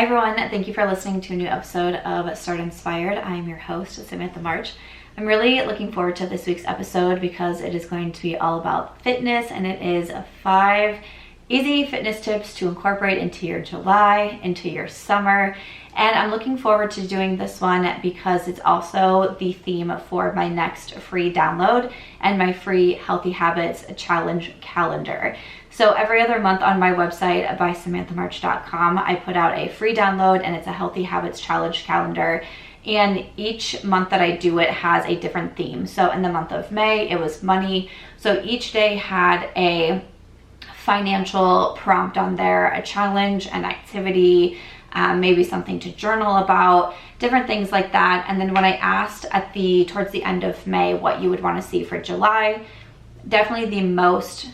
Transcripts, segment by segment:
Hi everyone, thank you for listening to a new episode of Start Inspired. I am your host, Samantha March. I'm really looking forward to this week's episode because it is going to be all about fitness, and it is 5 easy fitness tips to incorporate into your July, into your summer. And I'm looking forward to doing this one because it's also the theme for my next free download and my free Healthy Habits Challenge calendar. So every other month on my website by samanthamarch.com, I put out a free download, and it's a Healthy Habits Challenge calendar. And each month that I do it has a different theme. So in the month of May, it was money. So each day had a financial prompt on there, a challenge, an activity, maybe something to journal about, different things like that. And then when I asked towards the end of May what you would want to see for July, definitely the most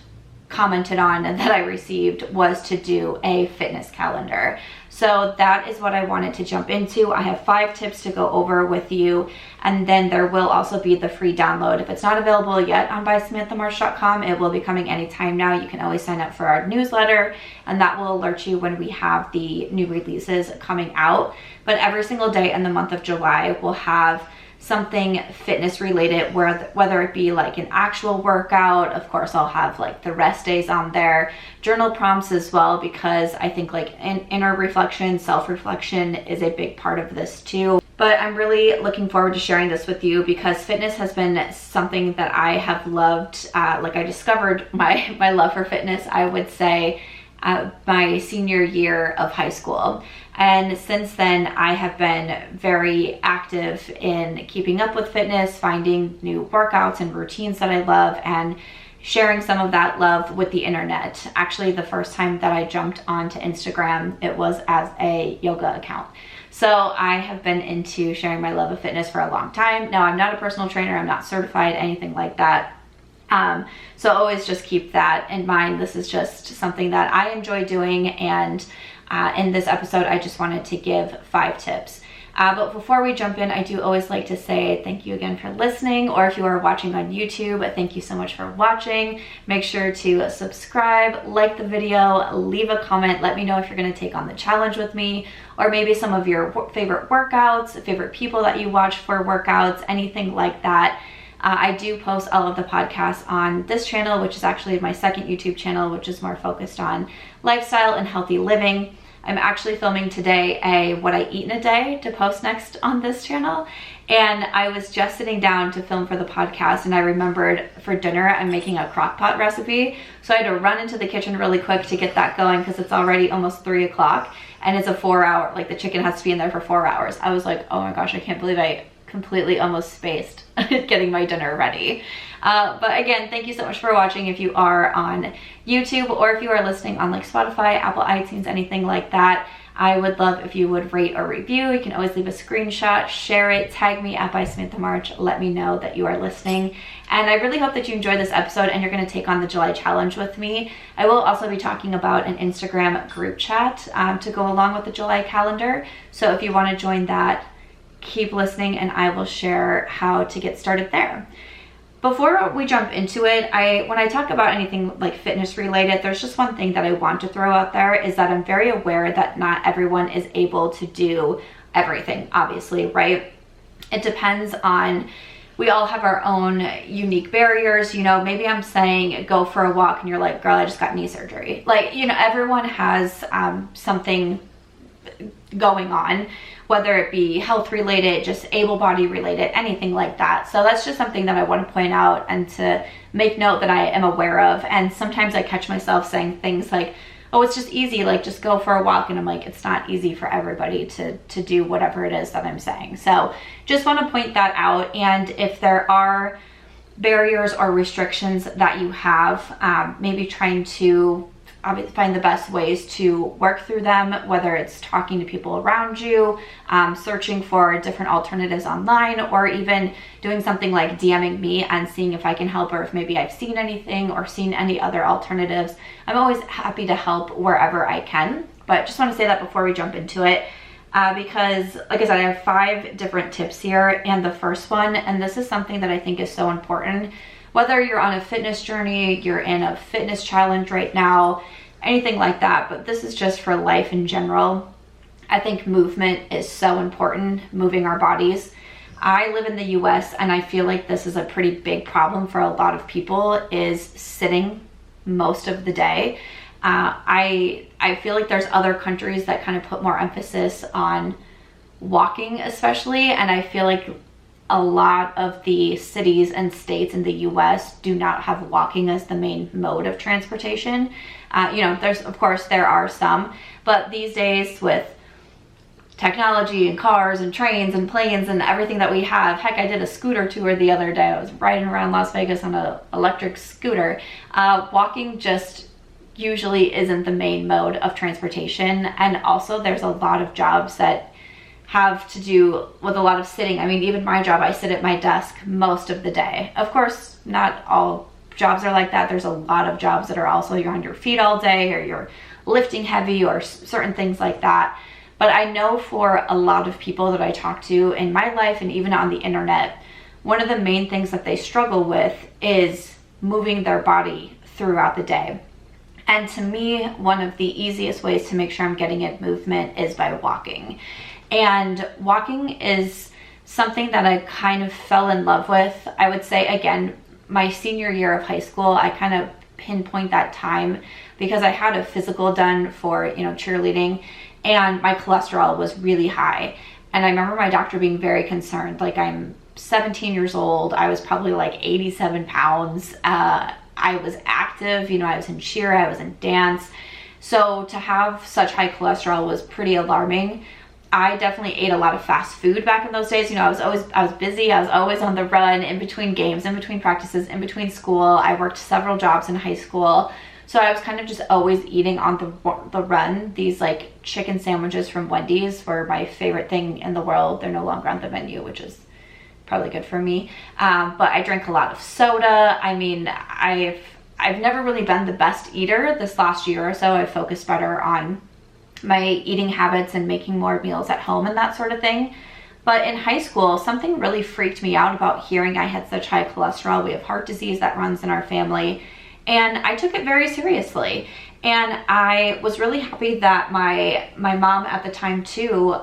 commented on that I received was to do a fitness calendar. So that is what I wanted to jump into. I have 5 tips to go over with you, and then there will also be the free download. If it's not available yet on bysamanthamarch.com, it will be coming anytime now. You can always sign up for our newsletter, and that will alert you when we have the new releases coming out. But every single day in the month of July, we'll have something fitness related, whether it be like an actual workout. Of course, I'll have like the rest days on there, journal prompts as well, because I think like inner reflection, self-reflection is a big part of this too. But I'm really looking forward to sharing this with you because fitness has been something that I have loved. Like I discovered my love for fitness, I would say, my senior year of high school. And since then, I have been very active in keeping up with fitness, finding new workouts and routines that I love, and sharing some of that love with the internet. Actually, the first time that I jumped onto Instagram, it was as a yoga account. So I have been into sharing my love of fitness for a long time. Now, I'm not a personal trainer, I'm not certified, anything like that. So always just keep that in mind. This is just something that I enjoy doing, and in this episode, I just wanted to give 5 tips. But before we jump in, I do always like to say thank you again for listening, or if you are watching on YouTube, thank you so much for watching. Make sure to subscribe, like the video, leave a comment, let me know if you're going to take on the challenge with me, or maybe some of your favorite workouts, favorite people that you watch for workouts, anything like that. I do post all of the podcasts on this channel, which is actually my second YouTube channel, which is more focused on lifestyle and healthy living. I'm actually filming today a what I eat in a day to post next on this channel. And I was just sitting down to film for the podcast, and I remembered for dinner I'm making a crock pot recipe. So I had to run into the kitchen really quick to get that going because it's already almost 3 o'clock and it's a 4-hour, like the chicken has to be in there for 4 hours. I was like, oh my gosh, I can't believe I completely almost spaced getting my dinner ready. But again, thank you so much for watching if you are on YouTube, or if you are listening on like Spotify, Apple iTunes, anything like that. I would love if you would rate or review. You can always leave a screenshot, share it, tag me at @bysamanthamarch, let me know that you are listening. And I really hope that you enjoyed this episode and you're going to take on the July challenge with me. I will also be talking about an Instagram group chat to go along with the July calendar. So if you want to join that, keep listening and I will share how to get started there. Before we jump into it, when I talk about anything like fitness related, there's just one thing that I want to throw out there, is that I'm very aware that not everyone is able to do everything, obviously, right? It depends on, we all have our own unique barriers. You know, maybe I'm saying go for a walk and you're like, girl, I just got knee surgery. Like, you know, everyone has something going on, whether it be health related, just able body related, anything like that. So that's just something that I want to point out and to make note that I am aware of. And sometimes I catch myself saying things like, oh, it's just easy, like just go for a walk. And I'm like, it's not easy for everybody to do whatever it is that I'm saying. So just want to point that out. And if there are barriers or restrictions that you have, maybe trying to find the best ways to work through them, whether it's talking to people around you, searching for different alternatives online, or even doing something like DMing me and seeing if I can help, or if maybe I've seen anything or seen any other alternatives. I'm always happy to help wherever I can, but just want to say that before we jump into it, because like I said, I have 5 different tips here, and the first one, and this is something that I think is so important, whether you're on a fitness journey, you're in a fitness challenge right now, anything like that, but this is just for life in general. I think movement is so important, moving our bodies. I live in the US and I feel like this is a pretty big problem for a lot of people, is sitting most of the day. I feel like there's other countries that kind of put more emphasis on walking especially, and I feel like a lot of the cities and states in the US do not have walking as the main mode of transportation. You know, of course there are some, but these days with technology and cars and trains and planes and everything that we have, heck, I did a scooter tour the other day. I was riding around Las Vegas on an electric scooter. Walking just usually isn't the main mode of transportation, and also there's a lot of jobs that have to do with a lot of sitting. I mean, even my job, I sit at my desk most of the day. Of course, not all jobs are like that. There's a lot of jobs that are also you're on your feet all day, or you're lifting heavy, or certain things like that. But I know for a lot of people that I talk to in my life and even on the internet, one of the main things that they struggle with is moving their body throughout the day. And to me, one of the easiest ways to make sure I'm getting in movement is by walking. And walking is something that I kind of fell in love with. I would say, again, my senior year of high school, I kind of pinpoint that time because I had a physical done for, you know, cheerleading, and my cholesterol was really high. And I remember my doctor being very concerned. Like, I'm 17 years old. I was probably like 87 pounds. I was active, you know, I was in cheer, I was in dance. So to have such high cholesterol was pretty alarming. I definitely ate a lot of fast food back in those days. You know, I was busy. I was always on the run, in between games, in between practices, in between school. I worked several jobs in high school. So I was kind of just always eating on the run. These like chicken sandwiches from Wendy's were my favorite thing in the world. They're no longer on the menu, which is probably good for me. But I drank a lot of soda. I mean, I've never really been the best eater. This last year or so, I focused better on my eating habits and making more meals at home and that sort of thing. But in high school, something really freaked me out about hearing I had such high cholesterol. We have heart disease that runs in our family. And I took it very seriously. And I was really happy that my mom at the time too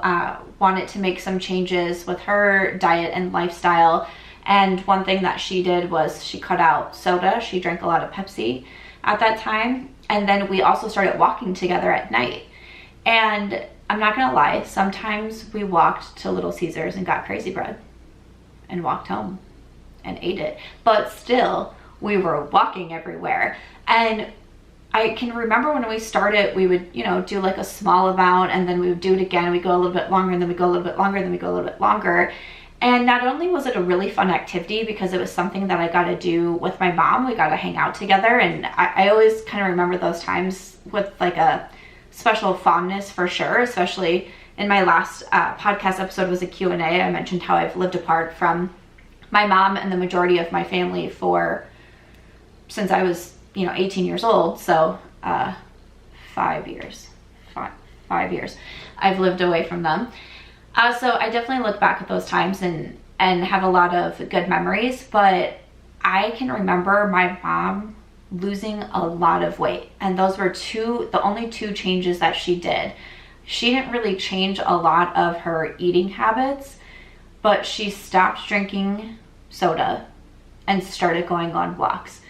wanted to make some changes with her diet and lifestyle. And one thing that she did was she cut out soda. She drank a lot of Pepsi at that time. And then we also started walking together at night. And I'm not gonna lie, sometimes we walked to Little Caesars and got crazy bread and walked home and ate it. But still, we were walking everywhere. And I can remember when we started, we would, you know, do like a small amount, and then we would do it again. We go a little bit longer, and then we go a little bit longer, and then we go a little bit longer. And not only was it a really fun activity because it was something that I got to do with my mom, we got to hang out together. And I always kind of remember those times with like a special fondness for sure, especially in my last podcast episode was a Q&A. I mentioned how I've lived apart from my mom and the majority of my family since I was, you know, 18 years old. So 5 years I've lived away from them. So I definitely look back at those times and have a lot of good memories, but I can remember my mom losing a lot of weight, and those were the only two changes that she did. She didn't really change a lot of her eating habits, but she stopped drinking soda and started going on walks.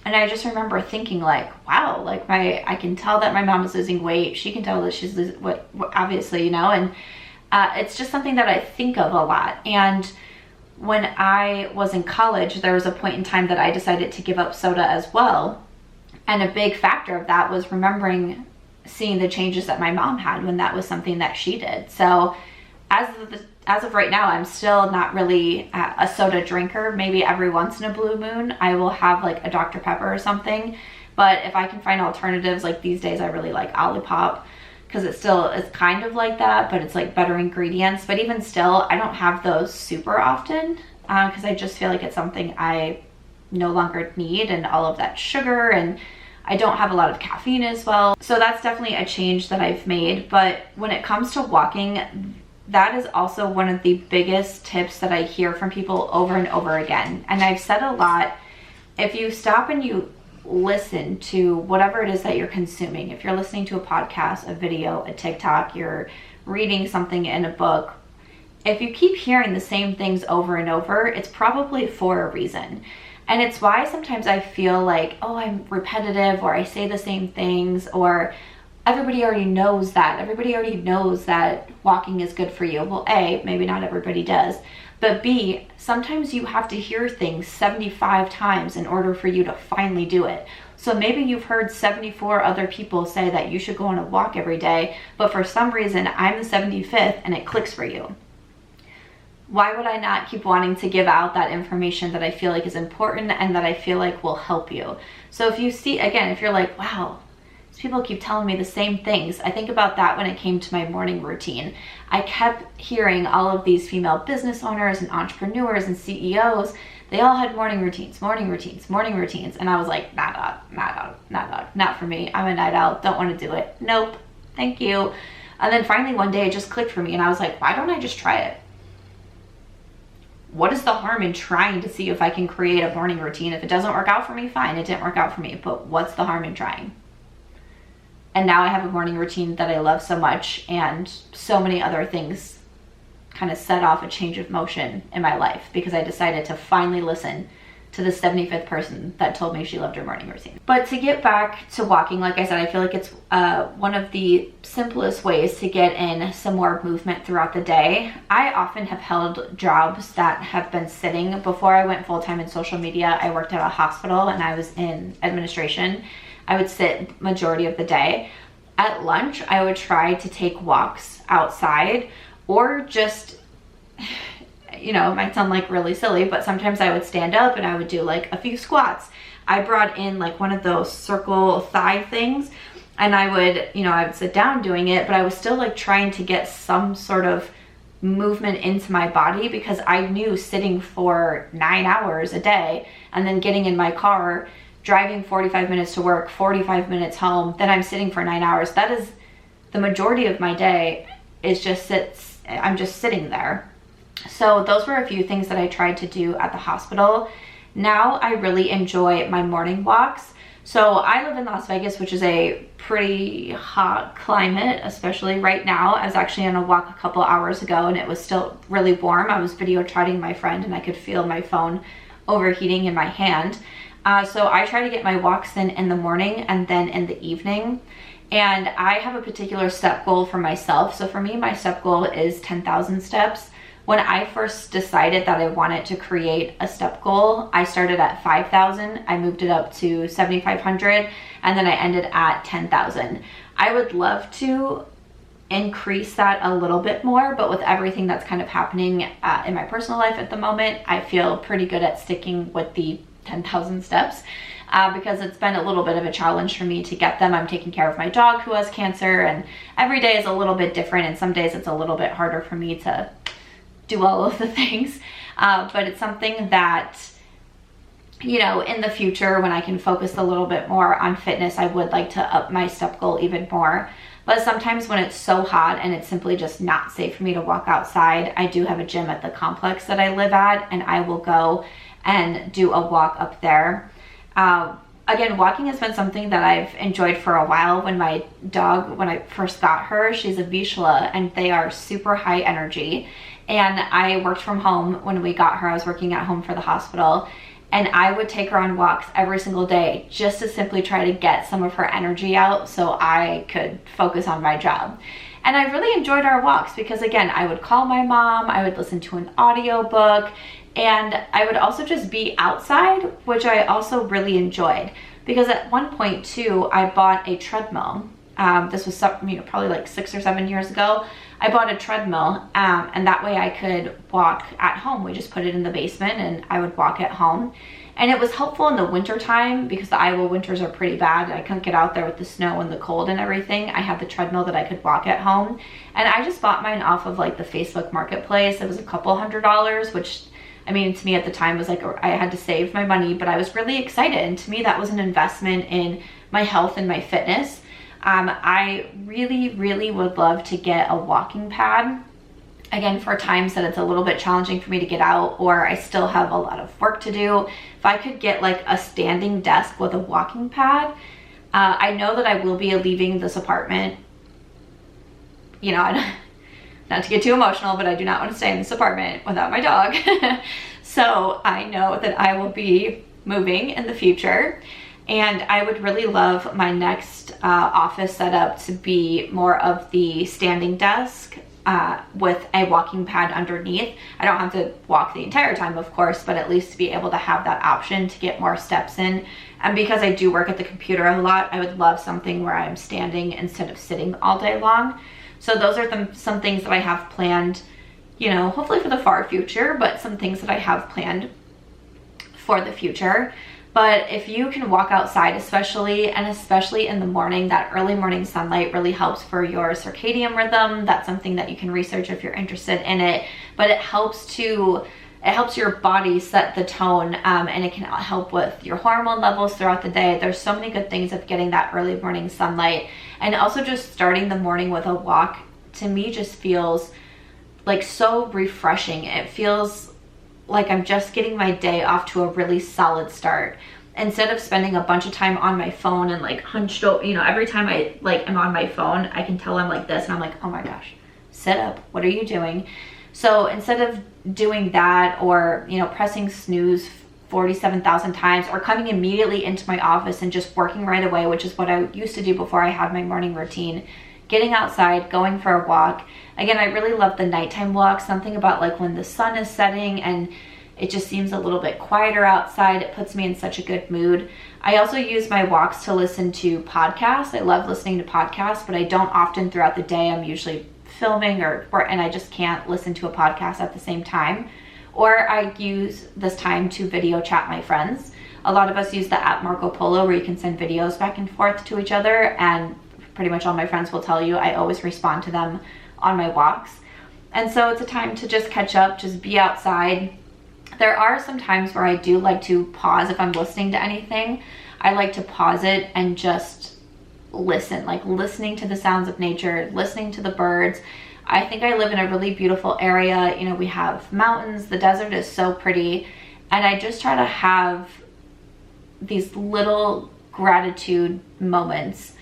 And I just remember thinking like, wow, like I can tell that my mom is losing weight. She can tell that she's losing what obviously, you know, and it's just something that I think of a lot. And when I was in college, there was a point in time that I decided to give up soda as well. And a big factor of that was remembering seeing the changes that my mom had when that was something that she did. So as of right now, I'm still not really a soda drinker. Maybe every once in a blue moon, I will have like a Dr. Pepper or something. But if I can find alternatives, like these days, I really like Olipop, because it's kind of like that, but it's like better ingredients. But even still, I don't have those super often because I just feel like it's something I no longer need, and all of that sugar, and I don't have a lot of caffeine as well. So that's definitely a change that I've made. But when it comes to walking, that is also one of the biggest tips that I hear from people over and over again. And I've said a lot, if you stop and you listen to whatever it is that you're consuming. If you're listening to a podcast, a video, a TikTok, you're reading something in a book, if you keep hearing the same things over and over, it's probably for a reason. And it's why sometimes I feel like, oh, I'm repetitive, or I say the same things, or everybody already knows that. Everybody already knows that walking is good for you. Well, A, maybe not everybody does. But B, sometimes you have to hear things 75 times in order for you to finally do it. So maybe you've heard 74 other people say that you should go on a walk every day, but for some reason I'm the 75th and it clicks for you. Why would I not keep wanting to give out that information that I feel like is important and that I feel like will help you? So if you see, again, if you're like, wow, these people keep telling me the same things. I think about that when it came to my morning routine. I kept hearing all of these female business owners and entrepreneurs and CEOs. They all had morning routines, morning routines, morning routines. And I was like, not for me. I'm a night owl, don't want to do it. Nope, thank you. And then finally one day it just clicked for me and I was like, why don't I just try it? What is the harm in trying to see if I can create a morning routine? If it doesn't work out for me, fine, it didn't work out for me, but what's the harm in trying? And now I have a morning routine that I love so much, and so many other things kind of set off a change of motion in my life because I decided to finally listen to the 75th person that told me she loved her morning routine. But to get back to walking, like I said, I feel like it's one of the simplest ways to get in some more movement throughout the day. I often have held jobs that have been sitting. Before I went full-time in social media, I worked at a hospital and I was in administration. I would sit majority of the day. At lunch, I would try to take walks outside, or just, you know, it might sound like really silly, but sometimes I would stand up and I would do like a few squats. I brought in like one of those circle thigh things, and I would sit down doing it, but I was still like trying to get some sort of movement into my body, because I knew sitting for 9 hours a day and then getting in my car, driving 45 minutes to work, 45 minutes home, then I'm sitting for 9 hours. That is the majority of my day, is I'm just sitting there. So those were a few things that I tried to do at the hospital. Now I really enjoy my morning walks. So I live in Las Vegas, which is a pretty hot climate, especially right now. I was actually on a walk a couple hours ago and it was still really warm. I was video chatting my friend and I could feel my phone overheating in my hand. So I try to get my walks in the morning and then in the evening. And I have a particular step goal for myself. So for me, my step goal is 10,000 steps. When I first decided that I wanted to create a step goal, I started at 5,000. I moved it up to 7,500, and then I ended at 10,000. I would love to increase that a little bit more, but with everything that's kind of happening in my personal life at the moment, I feel pretty good at sticking with the 10,000 steps. Because it's been a little bit of a challenge for me to get them. I'm taking care of my dog who has cancer, and every day is a little bit different, and some days it's a little bit harder for me to do all of the things. But it's something that, you know, in the future when I can focus a little bit more on fitness, I would like to up my step goal even more. But sometimes when it's so hot and it's simply just not safe for me to walk outside, I do have a gym at the complex that I live at, and I will go and do a walk up there. Again, walking has been something that I've enjoyed for a while. When my dog, when I first got her, she's a Vizsla, and they are super high energy. And I worked from home when we got her. I was working at home for the hospital, and I would take her on walks every single day just to simply try to get some of her energy out so I could focus on my job. And I really enjoyed our walks because, again, I would call my mom, I would listen to an audiobook, and I would also just be outside, which I also really enjoyed. Because at one point too, I bought a treadmill. This was probably like 6 or 7 years ago. I bought a treadmill, and that way I could walk at home. We just put it in the basement and I would walk at home. And it was helpful in the winter time because the Iowa winters are pretty bad. I couldn't get out there with the snow and the cold and everything. I had the treadmill that I could walk at home. And I just bought mine off of like the Facebook Marketplace. It was a couple $100s, which, I mean, to me at the time was like, I had to save my money, but I was really excited. And to me, that was an investment in my health and my fitness. I really, really would love to get a walking pad. again, for times that it's a little bit challenging for me to get out or I still have a lot of work to do, if I could get like a standing desk with a walking pad, I know that I will be leaving this apartment, you know, not to get too emotional, but I do not want to stay in this apartment without my dog. So I know that I will be moving in the future, and I would really love my next office setup to be more of the standing desk with a walking pad underneath. I don't have to walk the entire time, of course, but at least to be able to have that option to get more steps in. And because I do work at the computer a lot, I would love something where I'm standing instead of sitting all day long. So those are some things that I have planned, you know, hopefully for the far future, but some things that I have planned for the future. But if you can walk outside, especially in the morning, that early morning sunlight really helps for your circadian rhythm. That's something that you can research if you're interested in it, but it helps your body set the tone, and it can help with your hormone levels throughout the day. There's so many good things of getting that early morning sunlight, and also just starting the morning with a walk, to me, just feels like so refreshing. It feels like I'm just getting my day off to a really solid start, instead of spending a bunch of time on my phone and like hunched over. You know, every time I like am on my phone, I can tell I'm like this, and I'm like, oh my gosh, sit up, what are you doing? So instead of doing that, or, you know, pressing snooze 47,000 times, or coming immediately into my office and just working right away, which is what I used to do before I had my morning routine, getting outside, going for a walk. Again, I really love the nighttime walks. Something about like when the sun is setting and it just seems a little bit quieter outside, it puts me in such a good mood. I also use my walks to listen to podcasts. I love listening to podcasts, but I don't often throughout the day. I'm usually filming and I just can't listen to a podcast at the same time. Or I use this time to video chat my friends. A lot of us use the app Marco Polo, where you can send videos back and forth to each other, and pretty much all my friends will tell you I always respond to them on my walks. And so it's a time to just catch up, just be outside. There are some times where I do like to pause if I'm listening to anything. I like to pause it and just listen, like listening to the sounds of nature, listening to the birds. I think I live in a really beautiful area. You know, we have mountains, the desert is so pretty, and I just try to have these little gratitude moments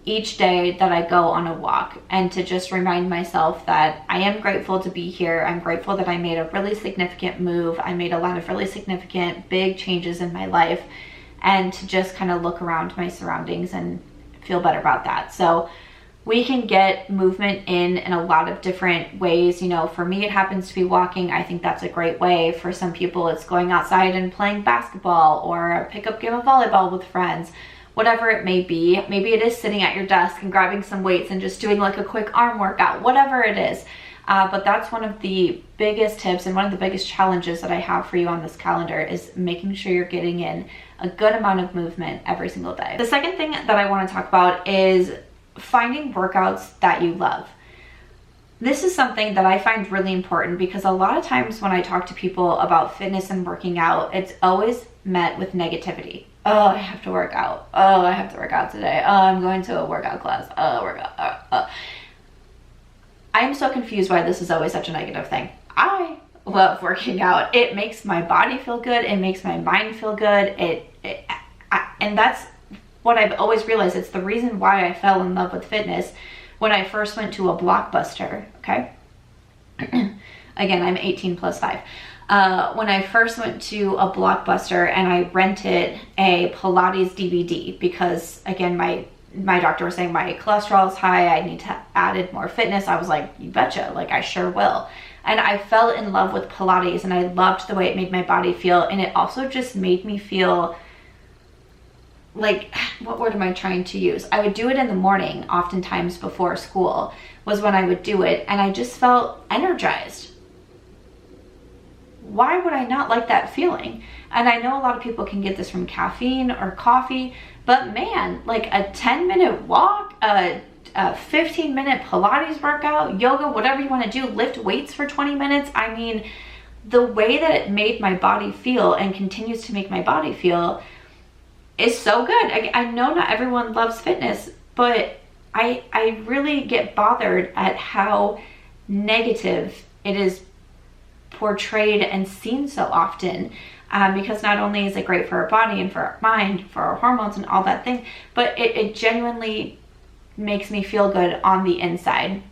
each day that I go on a walk, and to just remind myself that I am grateful to be here. I'm grateful that I made a really significant move. I made a lot of really significant big changes in my life, and to just kind of look around my surroundings and feel better about that. So we can get movement in a lot of different ways. You know, for me, it happens to be walking. I think that's a great way. For some people, it's going outside and playing basketball, or a pickup game of volleyball with friends. Whatever it may be. Maybe it is sitting at your desk and grabbing some weights and just doing like a quick arm workout, whatever it is. But that's one of the biggest tips and one of the biggest challenges that I have for you on this calendar, is making sure you're getting in a good amount of movement every single day. The second thing that I want to talk about is finding workouts that you love. This is something that I find really important, because a lot of times when I talk to people about fitness and working out, it's always met with negativity. Oh, I have to work out. Oh, I have to work out today. Oh, I'm going to a workout class. I'm so confused why this is always such a negative thing. I love working out. It makes my body feel good. It makes my mind feel good. And that's what I've always realized. It's the reason why I fell in love with fitness when I first went to a Blockbuster, okay? Again, I'm 18 plus 5. When I first went to a Blockbuster and I rented a Pilates DVD, because again, my doctor was saying my cholesterol is high, I need to add more fitness. I was like, you betcha, like I sure will. And I fell in love with Pilates, and I loved the way it made my body feel. And it also just made me feel like, what word am I trying to use? I would do it in the morning, oftentimes before school was when I would do it, and I just felt energized. Why would I not like that feeling? And I know a lot of people can get this from caffeine or coffee, but man, like a 10-minute walk, a 15-minute Pilates workout, yoga, whatever you want to do, lift weights for 20 minutes. I mean, the way that it made my body feel and continues to make my body feel is so good. I know not everyone loves fitness, but I really get bothered at how negative it is portrayed and seen so often. Because not only is it great for our body and for our mind, for our hormones and all that thing, but it genuinely makes me feel good on the inside.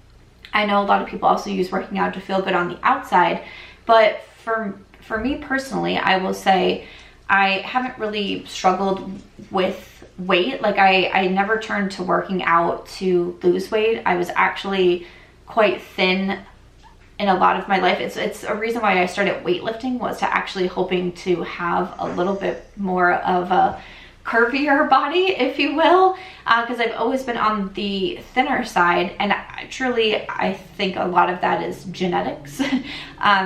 I know a lot of people also use working out to feel good on the outside, but for me personally, I will say I haven't really struggled with weight. Like I never turned to working out to lose weight. I was actually quite thin in a lot of my life. It's a reason why I started weightlifting, was to actually hoping to have a little bit more of a curvier body, if you will, because I've always been on the thinner side, and I think a lot of that is genetics,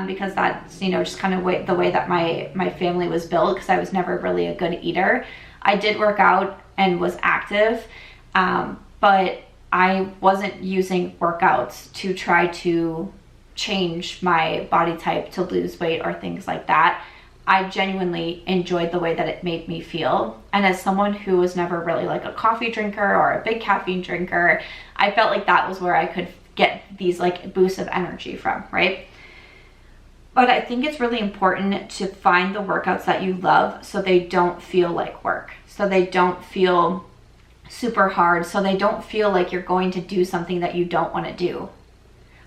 because that's, you know, just kind of the way that my family was built, because I was never really a good eater. I did work out and was active, but I wasn't using workouts to try to change my body type to lose weight or things like that. I genuinely enjoyed the way that it made me feel. And as someone who was never really like a coffee drinker or a big caffeine drinker, I felt like that was where I could get these like boosts of energy from, right? But I think it's really important to find the workouts that you love so they don't feel like work, so they don't feel super hard, so they don't feel like you're going to do something that you don't want to do.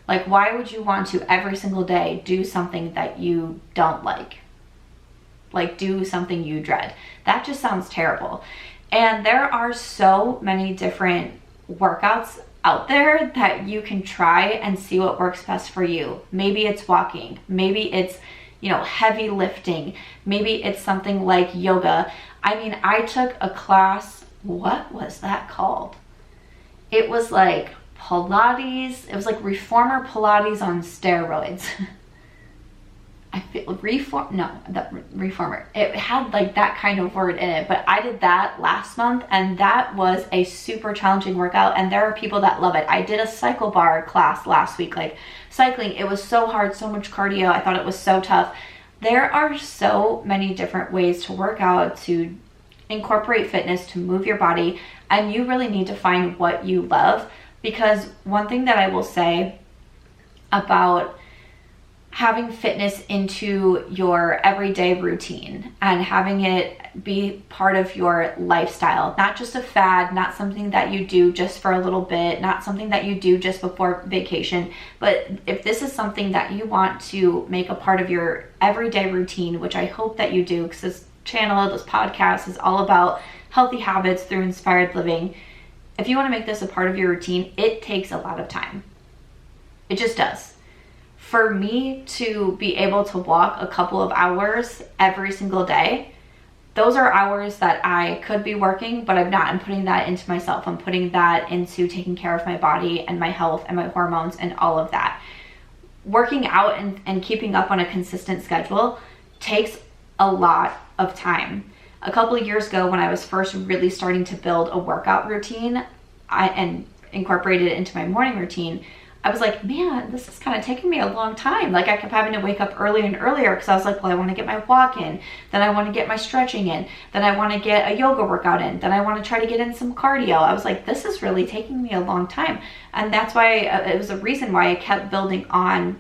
Like, why would you want to every single day do something that you don't like? Like, do something you dread? That just sounds terrible. And there are so many different workouts out there that you can try and see what works best for you. Maybe it's walking. Maybe it's, you know, heavy lifting. Maybe it's something like yoga. I mean, I took a class, what was that called? It was like Pilates. It was like reformer Pilates on steroids. Reformer. It had like that kind of word in it, but I did that last month, and that was a super challenging workout, and there are people that love it. I did a cycle bar class last week, like cycling. It was so hard, so much cardio. I thought it was so tough. There are so many different ways to work out, to incorporate fitness, to move your body, and you really need to find what you love. Because one thing that I will say about having fitness into your everyday routine and having it be part of your lifestyle, not just a fad, not something that you do just for a little bit, not something that you do just before vacation, but if this is something that you want to make a part of your everyday routine, which I hope that you do, because this channel, this podcast is all about healthy habits through inspired living. If you want to make this a part of your routine, it takes a lot of time. It just does. For me to be able to walk a couple of hours every single day, those are hours that I could be working, but I'm not. I'm putting that into myself. I'm putting that into taking care of my body and my health and my hormones and all of that. Working out and keeping up on a consistent schedule takes a lot of time. A couple of years ago, when I was first really starting to build a workout routine and incorporated it into my morning routine, I was like, man, this is kind of taking me a long time. Like, I kept having to wake up earlier and earlier because I was like, well, I want to get my walk in, then I want to get my stretching in, then I want to get a yoga workout in, then I want to try to get in some cardio. I was like, this is really taking me a long time. And that's why it was a reason why I kept building on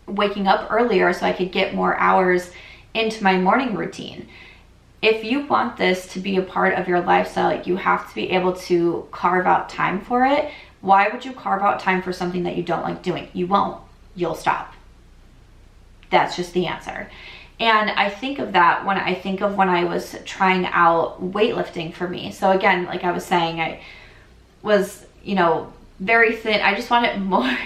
waking up earlier so I could get more hours into my morning routine. If you want this to be a part of your lifestyle, you have to be able to carve out time for it. Why would you carve out time for something that you don't like doing? You won't. You'll stop. That's just the answer. And I think of that when I was trying out weightlifting for me. So again, like I was saying, I was, very thin. I just wanted more.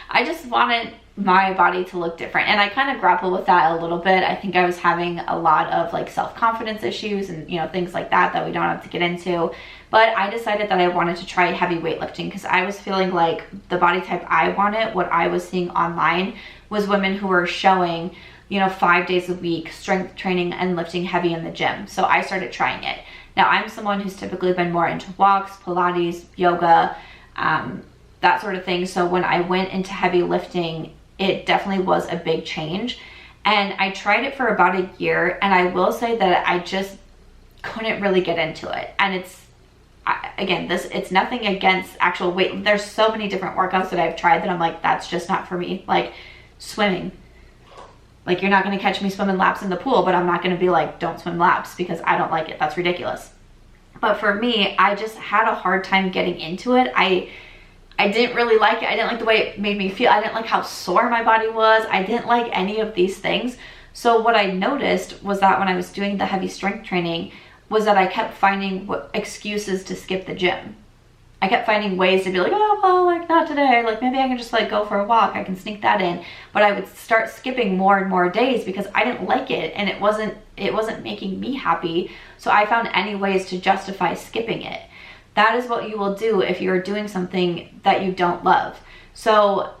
I just wanted my body to look different. And I kind of grappled with that a little bit. I think I was having a lot of like self-confidence issues and, things like that we don't have to get into. But I decided that I wanted to try heavy weightlifting because I was feeling like the body type I wanted, what I was seeing online was women who were showing, 5 days a week, strength training and lifting heavy in the gym. So I started trying it. Now I'm someone who's typically been more into walks, Pilates, yoga, that sort of thing. So when I went into heavy lifting, it definitely was a big change. And I tried it for about a year, and I will say that I just couldn't really get into it. And again, it's nothing against actual weight. There's so many different workouts that I've tried that I'm like, that's just not for me. Like swimming. Like, you're not going to catch me swimming laps in the pool, but I'm not going to be like, don't swim laps, because I don't like it. That's ridiculous. But for me, I just had a hard time getting into it. I didn't really like it. I didn't like the way it made me feel. I didn't like how sore my body was. I didn't like any of these things. So what I noticed was that when I was doing the heavy strength training was that I kept finding excuses to skip the gym. I kept finding ways to be like, oh, well, like not today. Like maybe I can just like go for a walk. I can sneak that in. But I would start skipping more and more days because I didn't like it, and it wasn't making me happy. So I found any ways to justify skipping it. That is what you will do if you're doing something that you don't love. So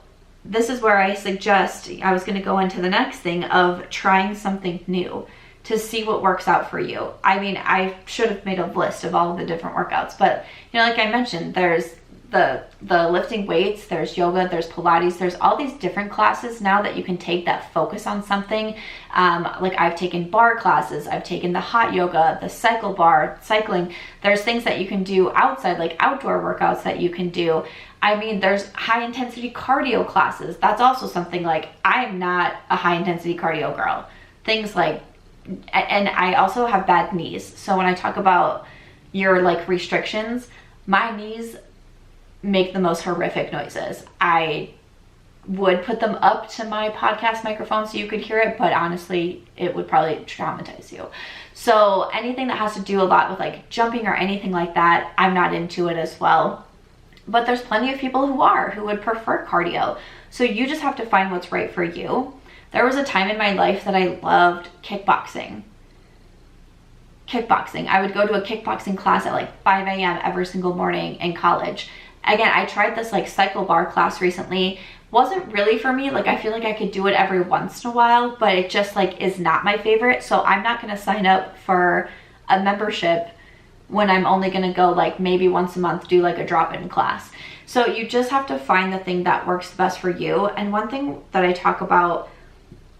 this is where I suggest, I was going to go into the next thing of trying something new to see what works out for you. I mean, I should have made a list of all of the different workouts, but you know, like I mentioned, there's the lifting weights, there's yoga, there's Pilates, there's all these different classes now that you can take that focus on something. Like I've taken bar classes, I've taken the hot yoga, the cycle bar, cycling. There's things that you can do outside, like outdoor workouts that you can do. I mean, there's high intensity cardio classes. That's also something like, I'm not a high intensity cardio girl. Things like, and I also have bad knees. So when I talk about your like restrictions, my knees make the most horrific noises. I would put them up to my podcast microphone so you could hear it, but honestly, it would probably traumatize you. So anything that has to do a lot with like jumping or anything like that, I'm not into it as well. But there's plenty of people who would prefer cardio. So you just have to find what's right for you. There was a time in my life that I loved kickboxing. I would go to a kickboxing class at like 5 a.m. every single morning in college. Again, I tried this like cycle bar class recently. Wasn't really for me. Like I feel like I could do it every once in a while, but it just like is not my favorite. So I'm not going to sign up for a membership when I'm only going to go like maybe once a month, do like a drop-in class. So you just have to find the thing that works best for you. And one thing that I talk about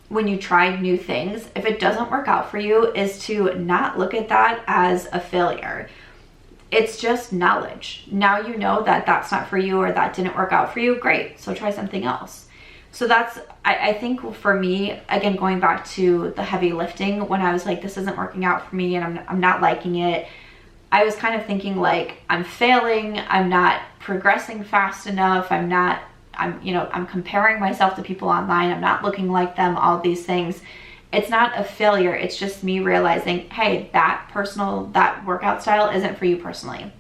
when you try new things, if it doesn't work out for you, is to not look at that as a failure. It's just knowledge. Now you know that that's not for you or that didn't work out for you. Great. So try something else. So that's, I think for me, again, going back to the heavy lifting, when I was like, this isn't working out for me and I'm not liking it, I was kind of thinking like, I'm failing. I'm not progressing fast enough. I'm comparing myself to people online. I'm not looking like them, all these things. It's not a failure. It's just me realizing, hey, that workout style isn't for you personally.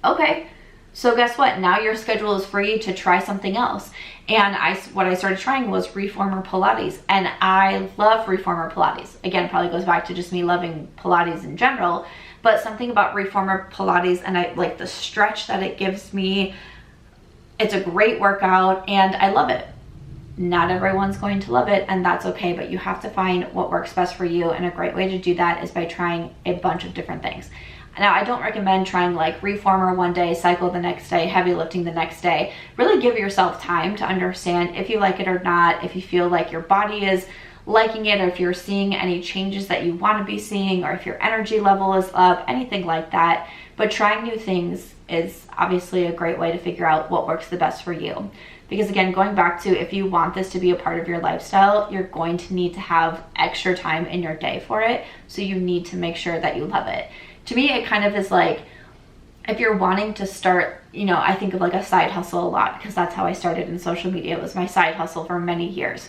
Okay. So guess what? Now your schedule is free to try something else. And what I started trying was reformer Pilates, and I love reformer Pilates. Again, probably goes back to just me loving Pilates in general, but something about reformer Pilates, and I like the stretch that it gives me. It's a great workout and I love it. Not everyone's going to love it, and that's okay, but you have to find what works best for you, and a great way to do that is by trying a bunch of different things. Now, I don't recommend trying like reformer one day, cycle the next day, heavy lifting the next day. Really give yourself time to understand if you like it or not, if you feel like your body is liking it, or if you're seeing any changes that you want to be seeing, or if your energy level is up, anything like that. But trying new things is obviously a great way to figure out what works the best for you. Because again, going back to, if you want this to be a part of your lifestyle, you're going to need to have extra time in your day for it. So you need to make sure that you love it. To me, it kind of is like, if you're wanting to start, I think of like a side hustle a lot, because that's how I started in social media. It was my side hustle for many years.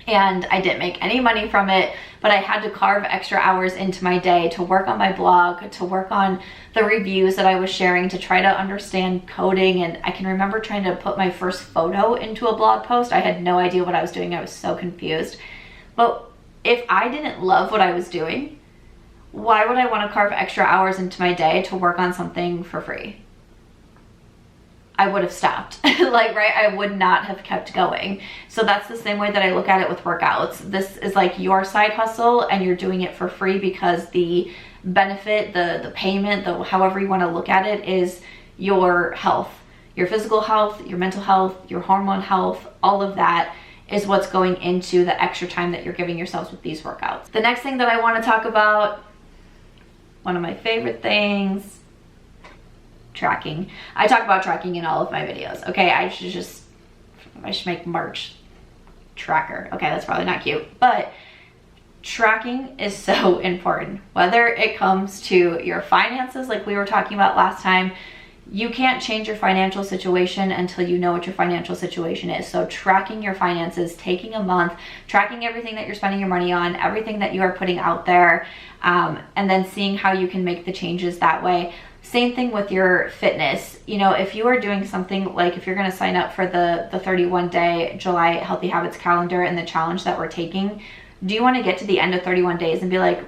And I didn't make any money from it, but I had to carve extra hours into my day to work on my blog, to work on the reviews that I was sharing, to try to understand coding. And I can remember trying to put my first photo into a blog post. I had no idea what I was doing. I was so confused. But if I didn't love what I was doing, why would I want to carve extra hours into my day to work on something for free? I would have stopped. I would not have kept going. So that's the same way that I look at it with workouts. This is like your side hustle, and you're doing it for free because the benefit, the payment, however you want to look at it, is your health, your physical health, your mental health, your hormone health. All of that is what's going into the extra time that you're giving yourselves with these workouts. The next thing that I want to talk about, one of my favorite things, tracking. I talk about tracking in all of my videos. Okay, I should make March tracker. Okay, that's probably not cute, but tracking is so important. Whether it comes to your finances, like we were talking about last time, you can't change your financial situation until you know what your financial situation is. So tracking your finances, taking a month, tracking everything that you're spending your money on, everything that you are putting out there, and then seeing how you can make the changes that way. Same thing with your fitness. You know, if you are doing something like, if you're going to sign up for the 31-day July Healthy Habits calendar and the challenge that we're taking, do you want to get to the end of 31 days and be like,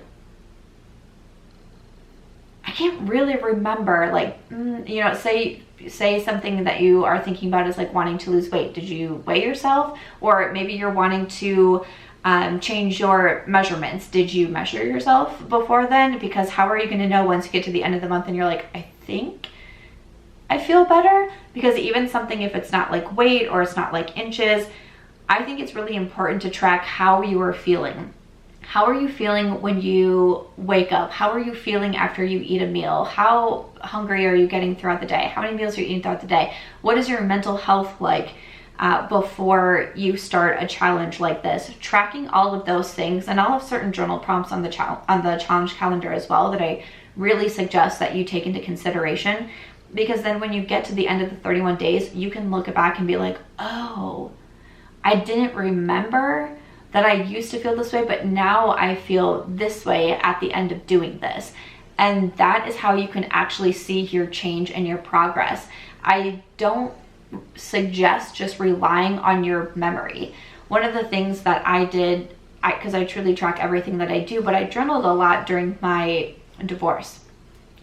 I can't really remember, like, you know, say something that you are thinking about is like wanting to lose weight. Did you weigh yourself? Or maybe you're wanting to change your measurements. Did you measure yourself before then? Because how are you going to know once you get to the end of the month and you're like, I think I feel better? Because even something, if it's not like weight or it's not like inches, I think it's really important to track how you are feeling. How are you feeling when you wake up? How are you feeling after you eat a meal? How hungry are you getting throughout the day? How many meals are you eating throughout the day? What is your mental health like before you start a challenge like this? Tracking all of those things, and I'll have certain journal prompts on the challenge calendar as well that I really suggest that you take into consideration, because then when you get to the end of the 31 days, you can look back and be like, oh, I didn't remember that I used to feel this way, but now I feel this way at the end of doing this. And that is how you can actually see your change and your progress. I don't suggest just relying on your memory. One of the things that I did, because I truly track everything that I do, but I journaled a lot during my divorce.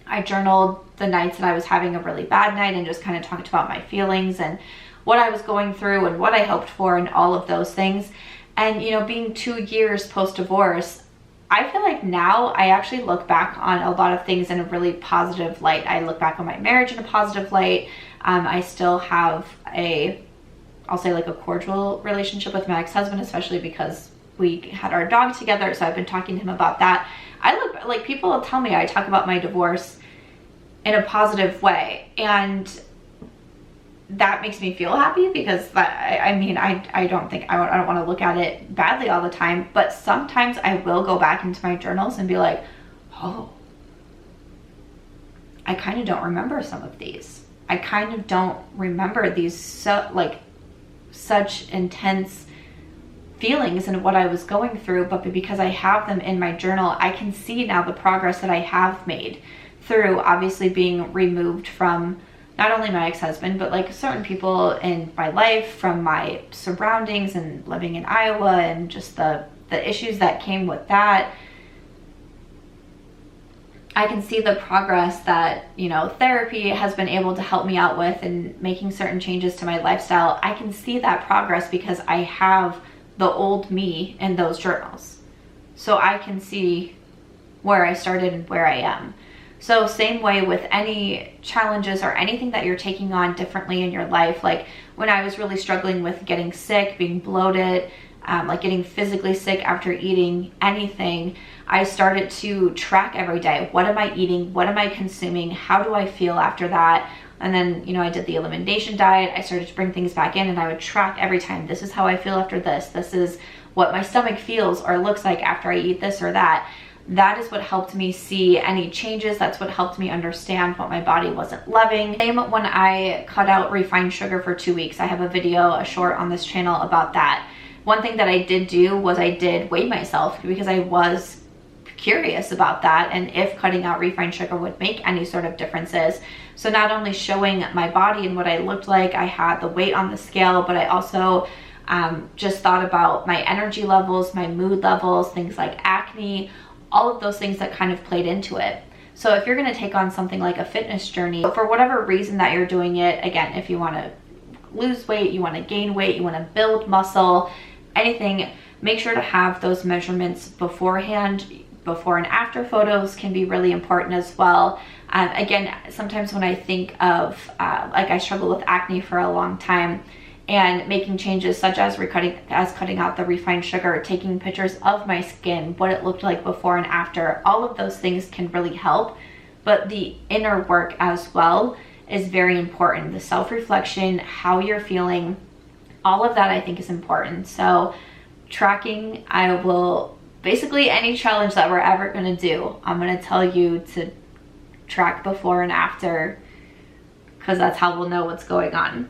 I journaled the nights that I was having a really bad night and just kind of talked about my feelings and what I was going through and what I hoped for and all of those things. And, you know, being 2 years post-divorce, I feel like now I actually look back on a lot of things in a really positive light. I look back on my marriage in a positive light. I still have I'll say like a cordial relationship with my ex-husband, especially because we had our dog together. So I've been talking to him about that. I look, like, people will tell me I talk about my divorce in a positive way. And that makes me feel happy, because I mean, I don't want to look at it badly all the time, but sometimes I will go back into my journals and be like, oh, I kind of don't remember some of these. I kind of don't remember these such intense feelings and what I was going through, but because I have them in my journal, I can see now the progress that I have made through obviously being removed from not only my ex-husband, but like certain people in my life, from my surroundings and living in Iowa, and just the issues that came with that. I can see the progress that, you know, therapy has been able to help me out with, and making certain changes to my lifestyle. I can see that progress because I have the old me in those journals. So I can see where I started and where I am. So same way with any challenges or anything that you're taking on differently in your life. Like when I was really struggling with getting sick, being bloated, like getting physically sick after eating anything, I started to track every day. What am I eating? What am I consuming? How do I feel after that? And then, you know, I did the elimination diet. I started to bring things back in, and I would track every time. This is how I feel after this. This is what my stomach feels or looks like after I eat this or that. That is what helped me see any changes. That's what helped me understand what my body wasn't loving. Same when I cut out refined sugar for 2 weeks. I have a video, a short on this channel about that. One thing that I did do was I did weigh myself, because I was curious about that and if cutting out refined sugar would make any sort of differences. So not only showing my body and what I looked like, I had the weight on the scale, but I also just thought about my energy levels, my mood levels, things like acne, all of those things that kind of played into it. So if you're going to take on something like a fitness journey, for whatever reason that you're doing it, again, if you want to lose weight, you want to gain weight, you want to build muscle, anything, make sure to have those measurements beforehand. Before and after photos can be really important as well. Again, sometimes when I think of, like, I struggled with acne for a long time, and making changes such as cutting out the refined sugar, taking pictures of my skin, what it looked like before and after, all of those things can really help. But the inner work as well is very important. The self-reflection, how you're feeling, all of that I think is important. So tracking, I will basically any challenge that we're ever going to do, I'm going to tell you to track before and after, because that's how we'll know what's going on.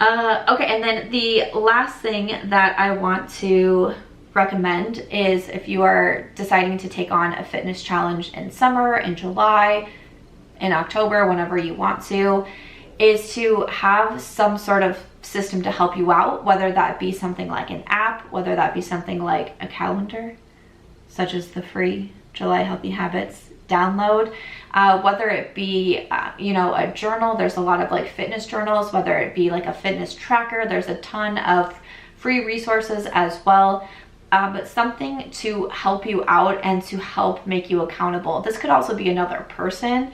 Okay, and then the last thing that I want to recommend is if you are deciding to take on a fitness challenge in summer, in July, in October, whenever you want to, is to have some sort of system to help you out, whether that be something like an app, whether that be something like a calendar, such as the free July Healthy Habits download, whether it be, you know, a journal. There's a lot of like fitness journals, whether it be like a fitness tracker. There's a ton of free resources as well. But something to help you out and to help make you accountable. This could also be another person.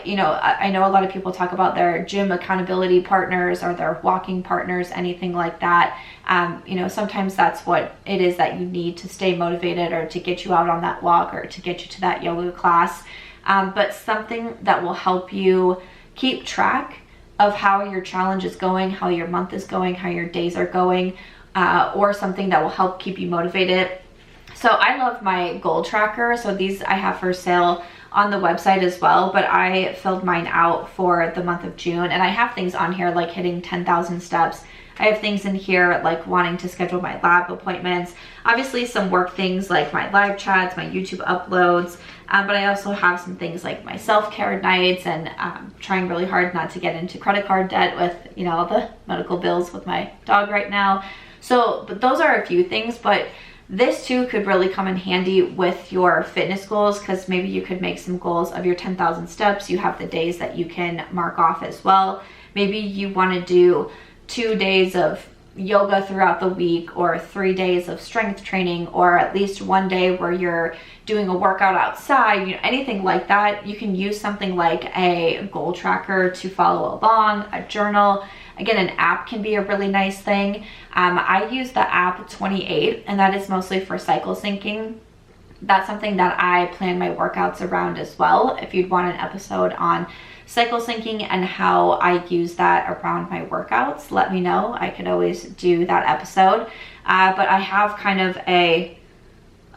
You know, I know a lot of people talk about their gym accountability partners or their walking partners, anything like that. You know, sometimes that's what it is that you need to stay motivated or to get you out on that walk or to get you to that yoga class. But something that will help you keep track of how your challenge is going, how your month is going, how your days are going, or something that will help keep you motivated. So I love my goal tracker. So these I have for sale on the website as well, but I filled mine out for the month of June, and I have things on here like hitting 10,000 steps. I have things in here like wanting to schedule my lab appointments, obviously some work things like my live chats, my YouTube uploads, but I also have some things like my self-care nights and trying really hard not to get into credit card debt with, you know, all the medical bills with my dog right now. So, but those are a few things, but this too could really come in handy with your fitness goals, because maybe you could make some goals of your 10,000 steps. You have the days that you can mark off as well. Maybe you want to do 2 days of yoga throughout the week, or 3 days of strength training, or at least 1 day where you're doing a workout outside, you know, anything like that. You can use something like a goal tracker to follow along, a journal. Again, an app can be a really nice thing. I use the ep72, and that is mostly for cycle syncing. That's something that I plan my workouts around as well. If you'd want an episode on cycle syncing and how I use that around my workouts, let me know. I could always do that episode. But I have kind of a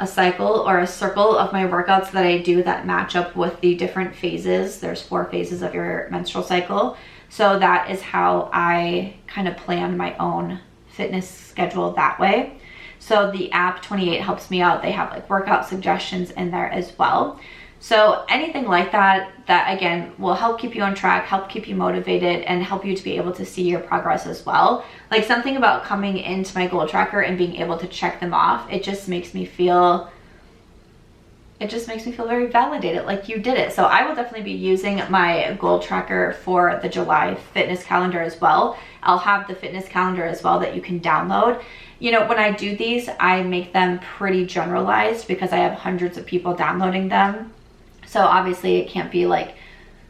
cycle or a circle of my workouts that I do that match up with the different phases. There's 4 phases of your menstrual cycle. So that is how I kind of plan my own fitness schedule that way. So the ep72 helps me out. They have like workout suggestions in there as well. So anything like that, that again will help keep you on track, help keep you motivated, and help you to be able to see your progress as well. Like something about coming into my goal tracker and being able to check them off, it just makes me feel very validated, like you did it. So I will definitely be using my goal tracker for the July fitness calendar as well. I'll have the fitness calendar as well that you can download. You know, when I do these, I make them pretty generalized because I have hundreds of people downloading them. So obviously it can't be like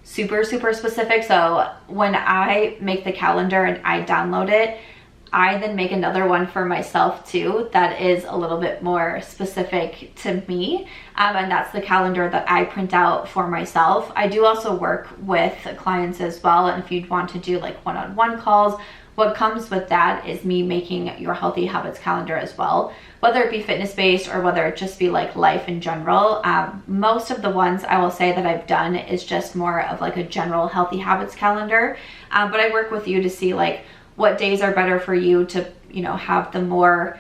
super specific. So when I make the calendar and I download it, I then make another one for myself too that is a little bit more specific to me, and that's the calendar that I print out for myself. I do also work with clients as well, and if you'd want to do like one-on-one calls, what comes with that is me making your healthy habits calendar as well, whether it be fitness based or whether it just be like life in general. Most of the ones I will say that I've done is just more of like a general healthy habits calendar, but I work with you to see like what days are better for you to, you know, have the more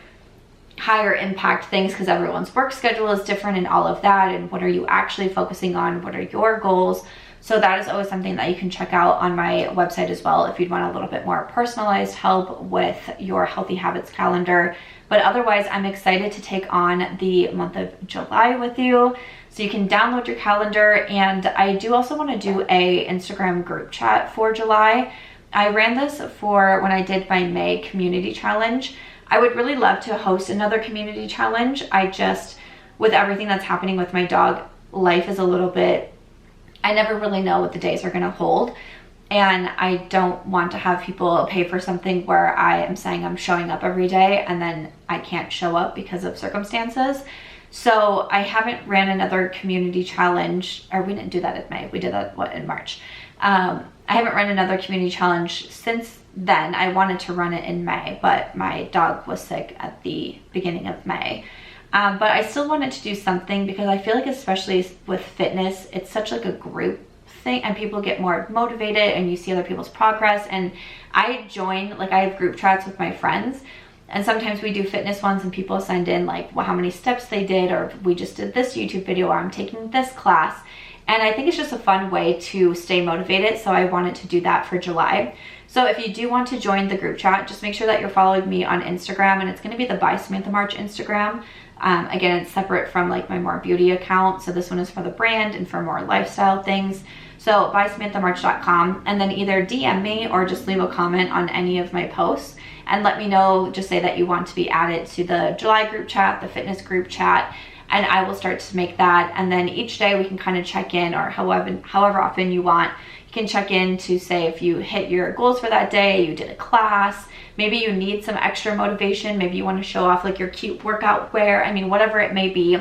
higher impact things, because everyone's work schedule is different and all of that, and what are you actually focusing on, what are your goals. So that is always something that you can check out on my website as well if you'd want a little bit more personalized help with your healthy habits calendar. But otherwise, I'm excited to take on the month of July with you. So you can download your calendar, and I do also want to do a Instagram group chat for July. I ran this for when I did my May community challenge. I would really love to host another community challenge. I just, with everything that's happening with my dog, life is a little bit, I never really know what the days are gonna hold. And I don't want to have people pay for something where I am saying I'm showing up every day and then I can't show up because of circumstances. So I haven't ran another community challenge, or we didn't do that in May. We did that, in March. I haven't run another community challenge since then. I wanted to run it in May, but my dog was sick at the beginning of May. But I still wanted to do something because I feel like, especially with fitness, it's such like a group thing and people get more motivated and you see other people's progress. And I join, like I have group chats with my friends, and sometimes we do fitness ones and people send in like, well, how many steps they did, or we just did this YouTube video, or I'm taking this class. And I think it's just a fun way to stay motivated. So I wanted to do that for July. So if you do want to join the group chat, just make sure that you're following me on Instagram, and it's going to be the By Samantha March Instagram. Again, it's separate from like my more beauty account. So this one is for the brand and for more lifestyle things. So bysamanthamarch.com, and then either DM me or just leave a comment on any of my posts and let me know, just say that you want to be added to the July group chat, the fitness group chat, and I will start to make that. And then each day we can kind of check in, or however often you want, you can check in to say if you hit your goals for that day, you did a class, maybe you need some extra motivation, maybe you want to show off like your cute workout wear. I mean, whatever it may be,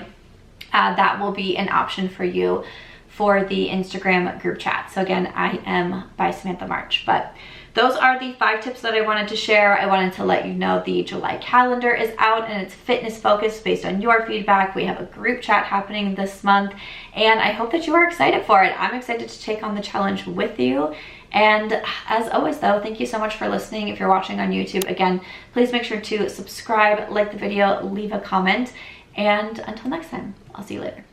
that will be an option for you for the Instagram group chat. So again, I am By Samantha March. But those are the 5 tips that I wanted to share. I wanted to let you know the July calendar is out and it's fitness focused based on your feedback. We have a group chat happening this month, and I hope that you are excited for it. I'm excited to take on the challenge with you. And as always though, thank you so much for listening. If you're watching on YouTube, again, please make sure to subscribe, like the video, leave a comment, and until next time, I'll see you later.